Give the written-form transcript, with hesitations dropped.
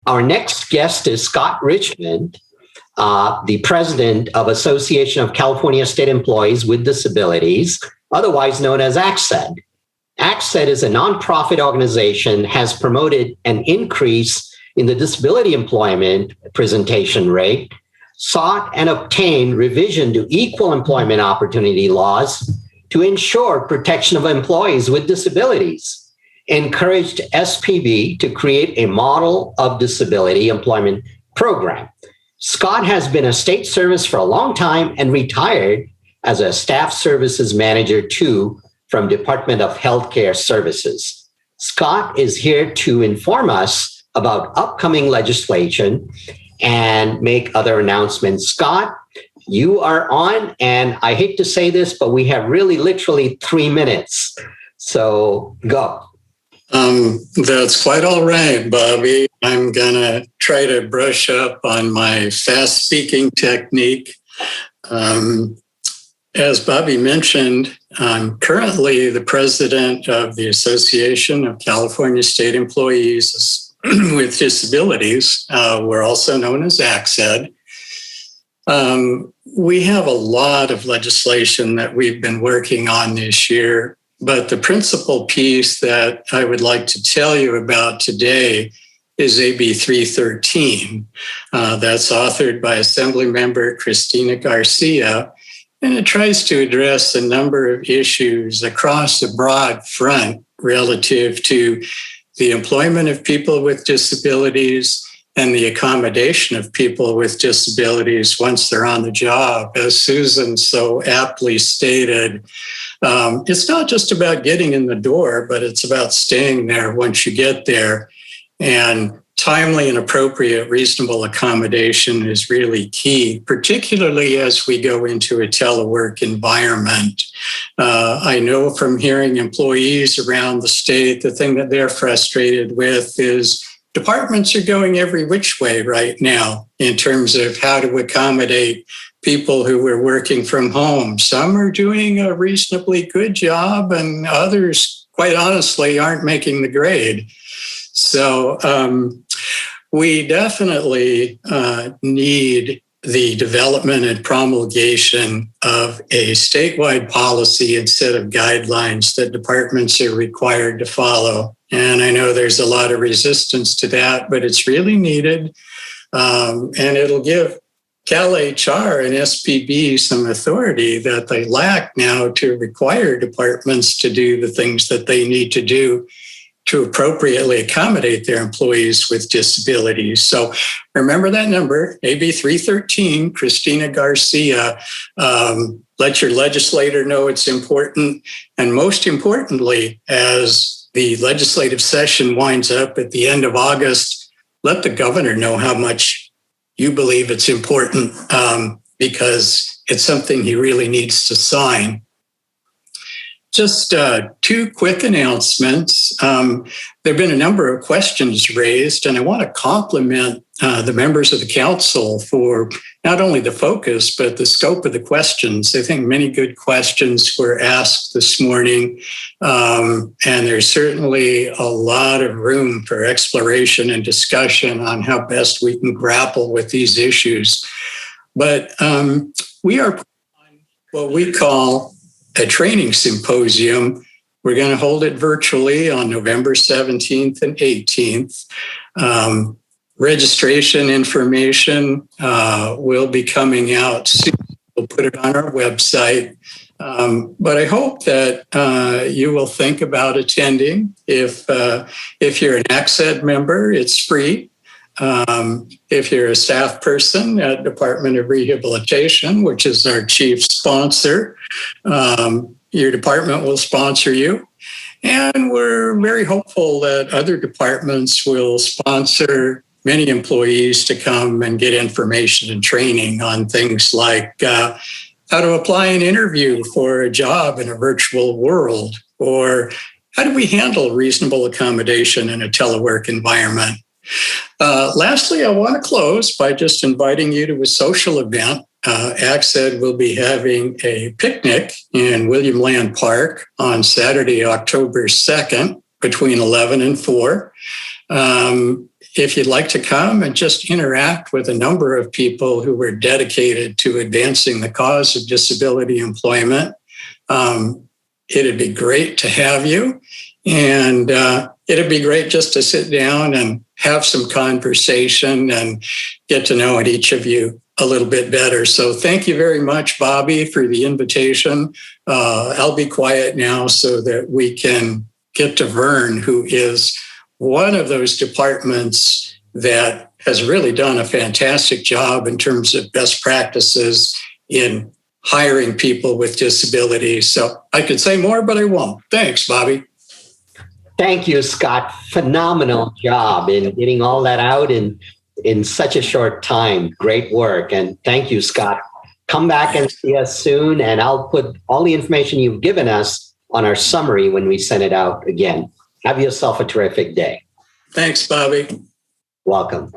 Our next guest is Scott Richmond, the president of Association of California State Employees with Disabilities, otherwise known as ACSED. ACSED is a nonprofit organization, has promoted an increase in the disability employment presentation rate, sought and obtained revision to equal employment opportunity laws to ensure protection of employees with disabilities, encouraged SPB to create a model of disability employment program. Scott has been a state service for a long time and retired as a staff services manager too from Department of Healthcare Services. Scott is here to inform us about upcoming legislation and make other announcements. Scott, you are on, and I hate to say this, but we have really literally 3 minutes. So go. That's quite all right, Bobby. I'm going to try to brush up on my fast speaking technique. As Bobby mentioned, I'm currently the president of the Association of California State Employees with Disabilities. We're also known as ACSED. We have a lot of legislation that we've been working on this year, but the principal piece that I would like to tell you about today is AB 313. That's authored by Assemblymember Cristina Garcia, and it tries to address a number of issues across a broad front relative to the employment of people with disabilities and the accommodation of people with disabilities once they're on the job. As Susan so aptly stated, it's not just about getting in the door, but it's about staying there once you get there. And timely and appropriate reasonable accommodation is really key, particularly as we go into a telework environment. I know from hearing employees around the state, the thing that they're frustrated with is departments are going every which way right now in terms of how to accommodate people who are working from home. Some are doing a reasonably good job, and others, quite honestly, aren't making the grade. So we definitely need the development and promulgation of a statewide policy and set of guidelines that departments are required to follow. And I know there's a lot of resistance to that, but it's really needed. And it'll give CalHR and SPB some authority that they lack now to require departments to do the things that they need to do to appropriately accommodate their employees with disabilities. So remember that number, AB 313, Cristina Garcia. Let your legislator know it's important. And most importantly, as the legislative session winds up at the end of August, let the governor know how much you believe it's important, because it's something he really needs to sign. Just two quick announcements. There have been a number of questions raised, and I want to compliment the members of the council for not only the focus, but the scope of the questions. I think many good questions were asked this morning, and there's certainly a lot of room for exploration and discussion on how best we can grapple with these issues. But we are on what we call a training symposium. We're going to hold it virtually on November 17th and 18th. Registration information will be coming out soon. We'll put it on our website. But I hope that you will think about attending. If you're an ACSED member, it's free. If you're a staff person at Department of Rehabilitation, which is our chief sponsor, your department will sponsor you. And we're very hopeful that other departments will sponsor many employees to come and get information and training on things like how to apply an interview for a job in a virtual world, or how do we handle reasonable accommodation in a telework environment. Lastly, I want to close by just inviting you to a social event. ACSED will be having a picnic in William Land Park on Saturday, October 2nd, between 11 and 4. if you'd like to come and just interact with a number of people who were dedicated to advancing the cause of disability employment, it'd be great to have you. And it'd be great just to sit down and have some conversation and get to know each of you a little bit better. So thank you very much, Bobby, for the invitation. I'll be quiet now so that we can get to Vern, who is one of those departments that has really done a fantastic job in terms of best practices in hiring people with disabilities. So I could say more, but I won't. Thanks, Bobby. Thank you, Scott. Phenomenal job in getting all that out in such a short time. Great work. And thank you, Scott. Come back and see us soon. And I'll put all the information you've given us on our summary when we send it out again. Have yourself a terrific day. Thanks, Bobby. Welcome.